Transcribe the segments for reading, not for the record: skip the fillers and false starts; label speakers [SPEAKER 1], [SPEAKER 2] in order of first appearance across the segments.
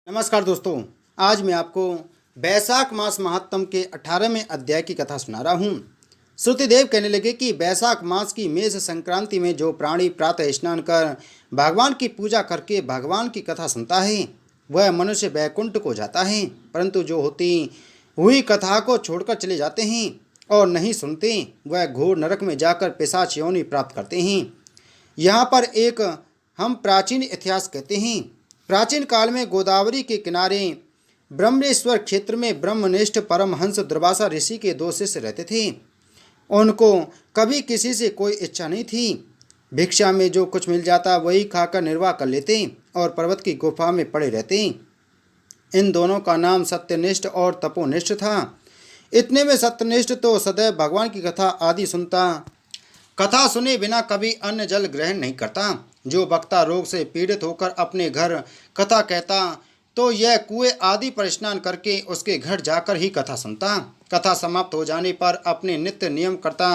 [SPEAKER 1] नमस्कार दोस्तों, आज मैं आपको बैसाख मास महात्म के 18वें अध्याय की कथा सुना रहा हूँ। श्रुतिदेव कहने लगे कि बैसाख मास की मेष संक्रांति में जो प्राणी प्रातः स्नान कर भगवान की पूजा करके भगवान की कथा सुनता है वह मनुष्य वैकुंठ को जाता है, परंतु जो होती हुई कथा को छोड़कर चले जाते हैं और नहीं सुनते वह घोर नरक में जाकर पिशाच योनि प्राप्त करते हैं। यहाँ पर एक हम प्राचीन इतिहास कहते हैं। प्राचीन काल में गोदावरी के किनारे ब्रह्मेश्वर क्षेत्र में ब्रह्मनिष्ठ परमहंस दुर्वासा ऋषि के 2 शिष्य रहते थे। उनको कभी किसी से कोई इच्छा नहीं थी। भिक्षा में जो कुछ मिल जाता वही खाकर निर्वाह कर लेते और पर्वत की गुफा में पड़े रहते। इन दोनों का नाम सत्यनिष्ठ और तपोनिष्ठ था। इतने में सत्यनिष्ठ तो सदैव भगवान की कथा आदि सुनता, कथा सुने बिना कभी अन्न जल ग्रहण नहीं करता। जो वक्ता रोग से पीड़ित होकर अपने घर कथा कहता तो यह कुएं आदि पर स्नान करके उसके घर जाकर ही कथा सुनता। कथा समाप्त हो जाने पर अपने नित्य नियम करता।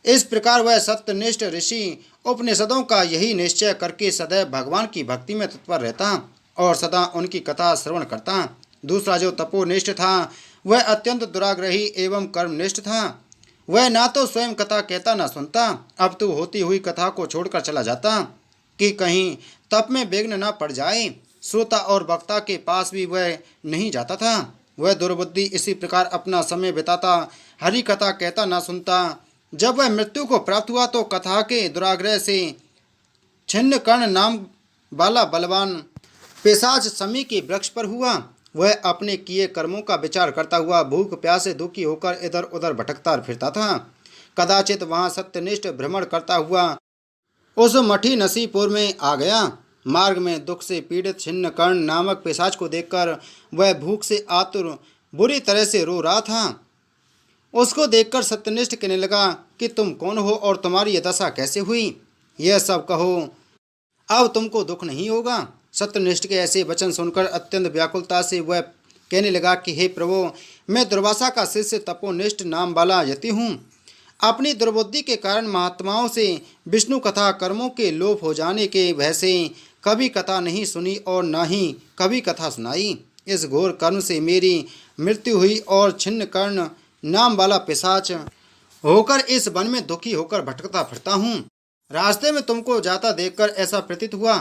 [SPEAKER 1] इस प्रकार वह सत्यनिष्ठ ऋषि उपनिषदों का यही निश्चय करके सदैव भगवान की भक्ति में तत्पर रहता और सदा उनकी कथा श्रवण करता। दूसरा जो तपोनिष्ठ था वह अत्यंत दुराग्रही एवं कर्मनिष्ठ था। वह ना तो स्वयं कथा कहता न सुनता, अब तो होती हुई कथा को छोड़कर चला जाता कि कहीं तप में विघ्न न पड़ जाए। श्रोता और वक्ता के पास भी वह नहीं जाता था। वह दुर्बुद्धि इसी प्रकार अपना समय बिताता, हरि कथा कहता न सुनता। जब वह मृत्यु को प्राप्त हुआ तो कथा के दुराग्रह से छिन्न कर्ण नाम वाला बलवान पिशाच समी के वृक्ष पर हुआ। वह अपने किए कर्मों का विचार करता हुआ भूख प्यास से दुखी होकर इधर उधर भटकता फिरता था। कदाचित वहाँ सत्यनिष्ठ भ्रमण करता हुआ उस मठी नसीपुर में आ गया। मार्ग में दुख से पीड़ित छिन्न कर्ण नामक पिशाच को देखकर वह भूख से आतुर बुरी तरह से रो रहा था। उसको देखकर सत्यनिष्ठ कहने लगा कि तुम कौन हो और तुम्हारी यह दशा कैसे हुई? यह सब कहो, अब तुमको दुख नहीं होगा। सत्यनिष्ठ के ऐसे वचन सुनकर अत्यंत व्याकुलता से वह कहने लगा कि हे प्रभु, मैं दुर्वासा का शिष्य तपोनिष्ठ नाम वाला यति हूँ। अपनी दुर्बुद्धि के कारण महात्माओं से विष्णु कथा कर्मों के लोप हो जाने के भय से कभी कथा नहीं सुनी और न ही कभी कथा सुनाई। इस घोर कर्म से मेरी मृत्यु हुई और छिन्न कर्ण नाम वाला पिशाच होकर इस वन में दुखी होकर भटकता फिरता हूँ। रास्ते में तुमको जाता देखकर ऐसा प्रतीत हुआ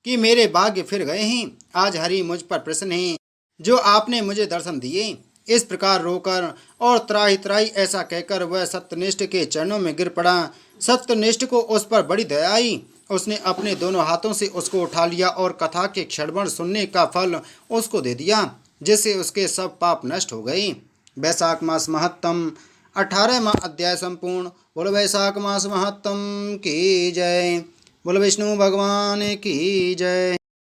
[SPEAKER 1] कि मेरे भाग्य फिर गए हैं। आज हरि मुझ पर प्रसन्न हैं जो आपने मुझे दर्शन दिए। इस प्रकार रोकर और त्राही त्राही ऐसा कहकर वह सत्यनिष्ठ के चरणों में गिर पड़ा। सत्यनिष्ठ को उस पर बड़ी दया आई। उसने अपने दोनों हाथों से उसको उठा लिया और कथा के क्षणभर सुनने का फल उसको दे दिया, जिससे उसके सब पाप नष्ट हो गए। बैसाख मास महात्म 18वां अध्याय संपूर्ण। बोलो बैसाख मास महात्म की जय। बोलो विष्णु भगवान की जय।